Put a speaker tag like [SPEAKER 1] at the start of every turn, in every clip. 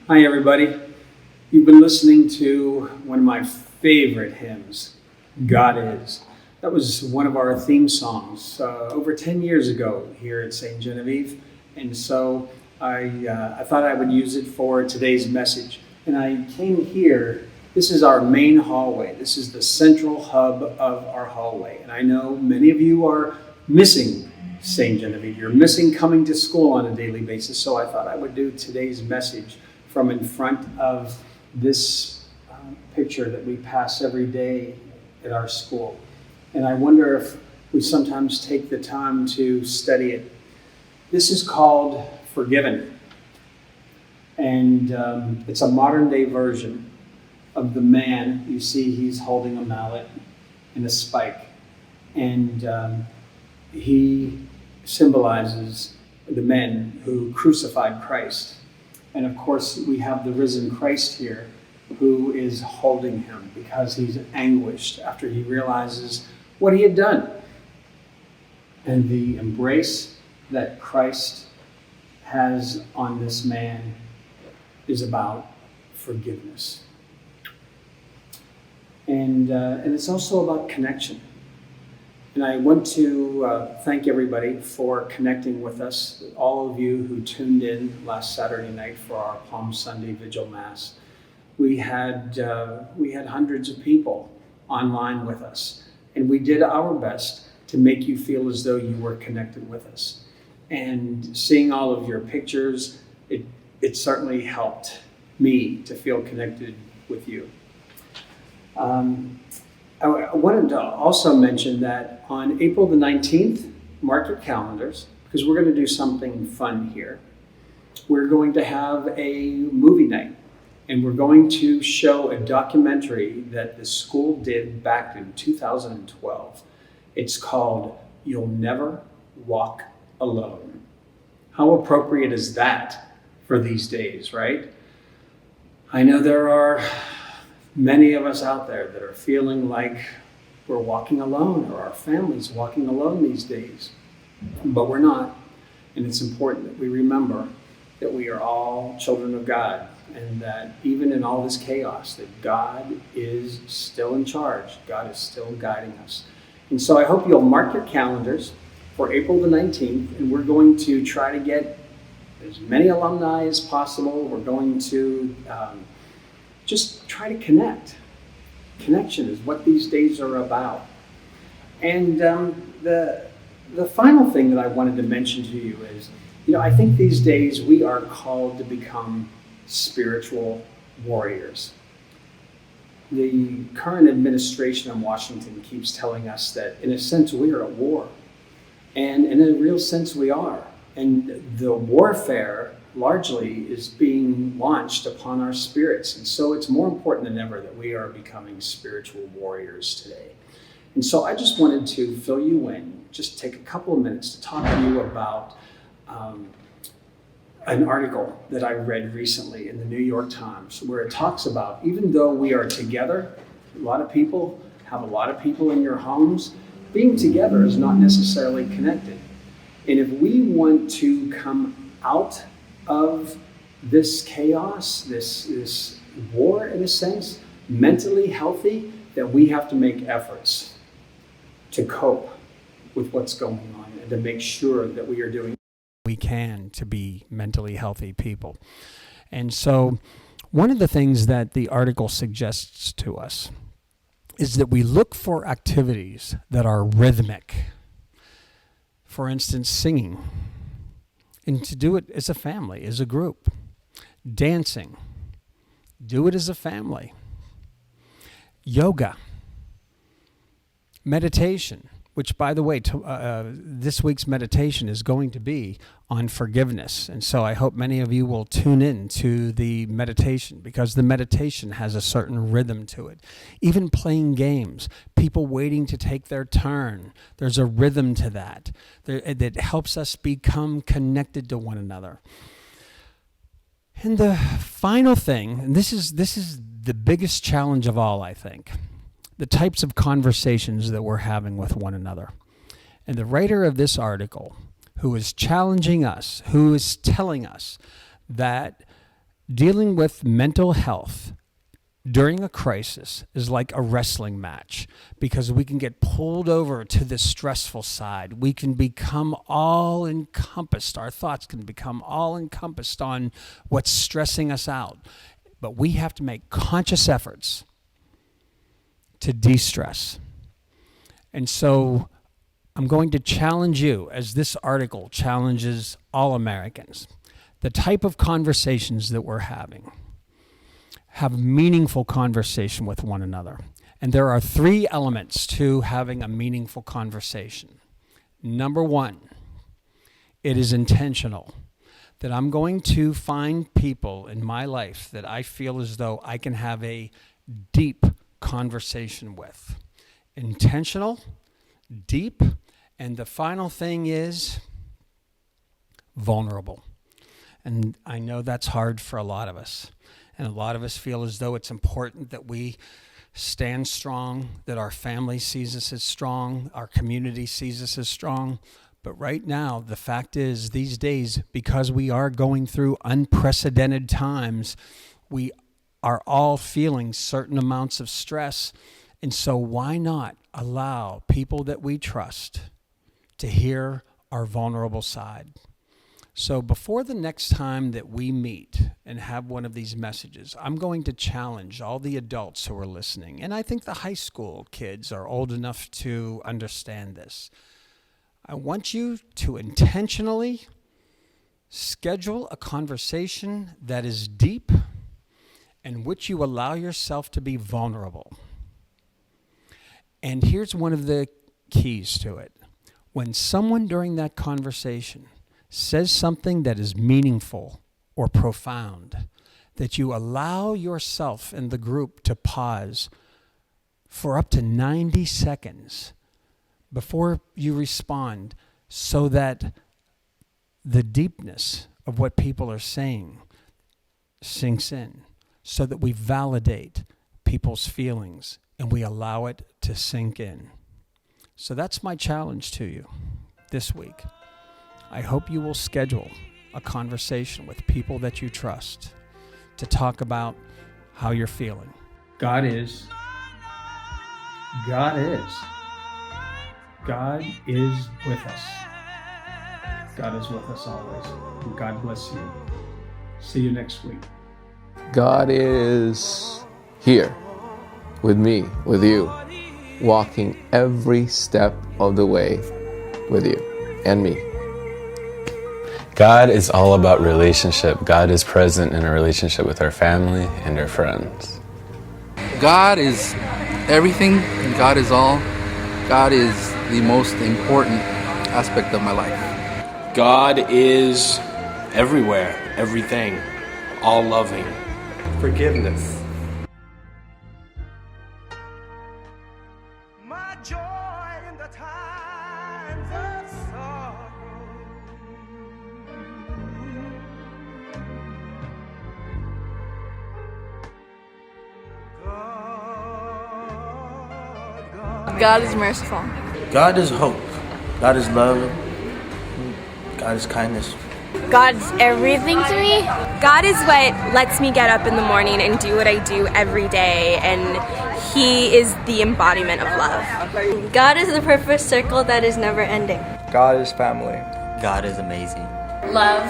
[SPEAKER 1] Hi everybody, you've been listening to one of my favorite hymns, God Is. That was one of our theme songs over 10 years ago here at St. Genevieve, and so I thought I would use it for today's message. And I came here, this is our main hallway, this is the central hub of our hallway, and I know many of you are missing St. Genevieve, you're missing coming to school on a daily basis, so I thought I would do today's message from in front of this picture that we pass every day at our school. And I wonder if we sometimes take the time to study it. This is called Forgiven. And it's a modern day version of the man. You see he's holding a mallet and a spike. And he symbolizes the men who crucified Christ. And of course, we have the risen Christ here who is holding him because he's anguished after he realizes what he had done. And the embrace that Christ has on this man is about forgiveness. And it's also about connection. And I want to thank everybody for connecting with us, all of you who tuned in last Saturday night for our Palm Sunday Vigil Mass. We had hundreds of people online with us, and we did our best to make you feel as though you were connected with us. And seeing all of your pictures, it certainly helped me to feel connected with you. I wanted to also mention that on April the 19th, mark your calendars, because we're going to do something fun here. We're going to have a movie night, and we're going to show a documentary that the school did back in 2012. It's called You'll Never Walk Alone. How appropriate is that for these days, right? I know there are many of us out there that are feeling like we're walking alone, or our family's walking alone these days, but we're not. And it's important that we remember that we are all children of God, and that even in all this chaos, that God is still in charge. God is still guiding us. And so I hope you'll mark your calendars for April the 19th, and we're going to try to get as many alumni as possible. We're going to just try to connect. Connection is what these days are about. And the final thing that I wanted to mention to you is, I think these days we are called to become spiritual warriors. The current administration in Washington keeps telling us that, in a sense, we are at war. And in a real sense, we are. And the warfare largely is being launched upon our spirits. And so it's more important than ever that we are becoming spiritual warriors today. And so I just wanted to fill you in, just take a couple of minutes to talk to you about an article that I read recently in the New York Times, where it talks about, even though we are together, a lot of people have a lot of people in your homes, being together is not necessarily connected. And if we want to come out of this chaos, this war in a sense, mentally healthy, that we have to make efforts to cope with what's going on and to make sure that we are doing we can to be mentally healthy people. And so one of the things that the article suggests to us is that we look for activities that are rhythmic. For instance, singing, and to do it as a family, as a group. Dancing, do it as a family. Yoga, meditation, which, by the way, this week's meditation is going to be on forgiveness. And so I hope many of you will tune in to the meditation, because the meditation has a certain rhythm to it. Even playing games, people waiting to take their turn, there's a rhythm to that that helps us become connected to one another. And the final thing, and this is the biggest challenge of all, I think, the types of conversations that we're having with one another. And the writer of this article, who is challenging us, who is telling us that dealing with mental health during a crisis is like a wrestling match, because we can get pulled over to the stressful side. We can become all encompassed. Our thoughts can become all encompassed on what's stressing us out. But we have to make conscious efforts to de-stress. And so I'm going to challenge you, as this article challenges all Americans, the type of conversations that we're having. Have meaningful conversation with one another. And there are 3 elements to having a meaningful conversation. Number 1, it is intentional. That I'm going to find people in my life that I feel as though I can have a deep conversation with. Intentional, deep, and the final thing is vulnerable. And I know that's hard for a lot of us. And a lot of us feel as though it's important that we stand strong, that our family sees us as strong, our community sees us as strong. But right now, the fact is, these days, because we are going through unprecedented times, we are all feeling certain amounts of stress. And so why not allow people that we trust to hear our vulnerable side? So before the next time that we meet and have one of these messages, I'm going to challenge all the adults who are listening. And I think the high school kids are old enough to understand this. I want you to intentionally schedule a conversation that is deep, in which you allow yourself to be vulnerable. And here's one of the keys to it. When someone during that conversation says something that is meaningful or profound, that you allow yourself and the group to pause for up to 90 seconds before you respond, so that the deepness of what people are saying sinks in, so that we validate people's feelings and we allow it to sink in. So that's my challenge to you this week. I hope you will schedule a conversation with people that you trust to talk about how you're feeling. God is. God is. God is with us. God is with us always. And God bless you. See you next week.
[SPEAKER 2] God is here with me, with you, walking every step of the way with you and me.
[SPEAKER 3] God is all about relationship. God is present in a relationship with our family and our friends.
[SPEAKER 4] God is everything and God is all. God is the most important aspect of my life.
[SPEAKER 5] God is everywhere, everything, all loving. Forgiveness.
[SPEAKER 6] My joy in the times of sorrow.
[SPEAKER 7] God is merciful.
[SPEAKER 8] God is hope. God is love. God is kindness.
[SPEAKER 7] God's everything to me. God is what lets me get up in the morning and do what I do every day, and He is the embodiment of love. God is the perfect circle that is never ending.
[SPEAKER 9] God is family.
[SPEAKER 10] God is amazing.
[SPEAKER 9] love,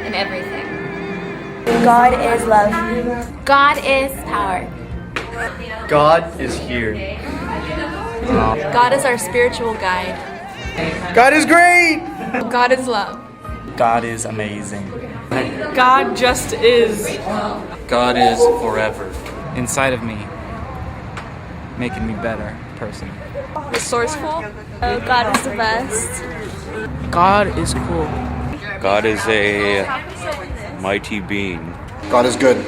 [SPEAKER 9] and everything.
[SPEAKER 7] God is love.
[SPEAKER 9] God is power.
[SPEAKER 8] God is here.
[SPEAKER 9] God is our spiritual guide.
[SPEAKER 8] God is great.
[SPEAKER 9] God is love.
[SPEAKER 8] God is amazing.
[SPEAKER 10] God just is.
[SPEAKER 8] God is forever. Inside of me. Making me better person.
[SPEAKER 9] Resourceful.
[SPEAKER 7] Oh, God is the best.
[SPEAKER 10] God is cool.
[SPEAKER 11] God is a mighty being.
[SPEAKER 8] God is good.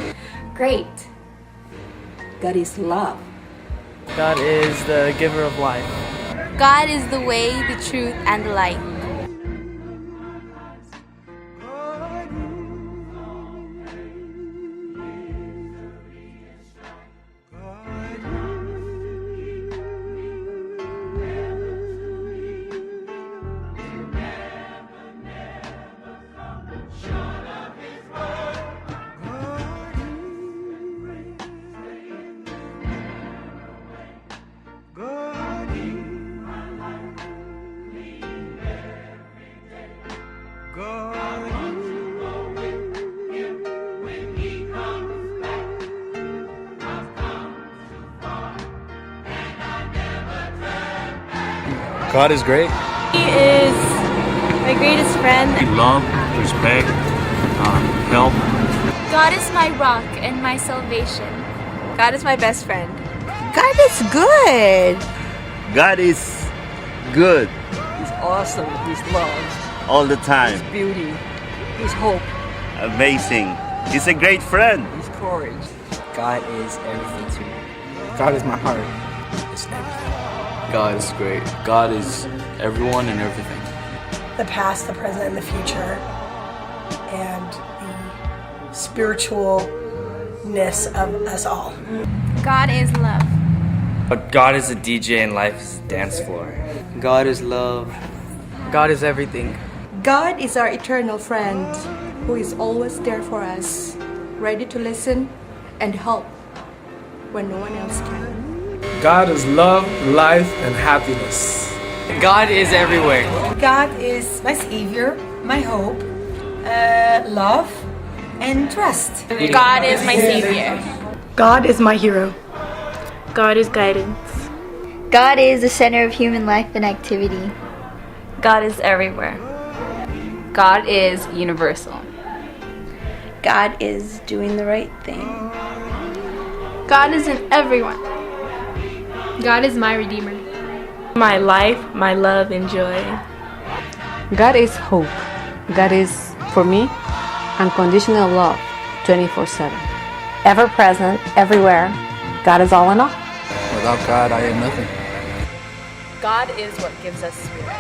[SPEAKER 9] Great.
[SPEAKER 12] God is love.
[SPEAKER 10] God is the giver of life.
[SPEAKER 9] God is the way, the truth, and the light.
[SPEAKER 8] God is great.
[SPEAKER 7] He is my greatest friend.
[SPEAKER 11] Love, respect, help.
[SPEAKER 9] God is my rock and my salvation.
[SPEAKER 7] God is my best friend.
[SPEAKER 12] God is good.
[SPEAKER 11] God is good
[SPEAKER 12] He's awesome. He's love.
[SPEAKER 11] all the time.
[SPEAKER 12] He's beauty. He's hope.
[SPEAKER 11] Amazing. He's a great friend.
[SPEAKER 12] He's courage.
[SPEAKER 8] God is everything to me. God is my heart. It's everything.
[SPEAKER 3] God is great. God is everyone and everything.
[SPEAKER 13] The past, the present, and the future, and the spiritualness of us all.
[SPEAKER 9] God is love.
[SPEAKER 8] But God is a DJ and life is a dance floor. God is love.
[SPEAKER 10] God is everything.
[SPEAKER 12] God is our eternal friend who is always there for us, ready to listen and help when no one else can.
[SPEAKER 5] God is love, life, and happiness.
[SPEAKER 8] God is everywhere.
[SPEAKER 13] God is my savior, my hope, love, and trust.
[SPEAKER 9] God is my savior.
[SPEAKER 13] God is my hero.
[SPEAKER 7] God is guidance.
[SPEAKER 9] God is the center of human life and activity.
[SPEAKER 7] God is everywhere.
[SPEAKER 9] God is universal.
[SPEAKER 7] God is doing the right thing.
[SPEAKER 9] God is in everyone. God is my redeemer.
[SPEAKER 7] My life, my love, and joy.
[SPEAKER 12] God is hope. God is, for me, unconditional love, 24/7.
[SPEAKER 7] Ever present, everywhere. God is all in all.
[SPEAKER 4] Without God, I am nothing.
[SPEAKER 10] God is what gives us spirit.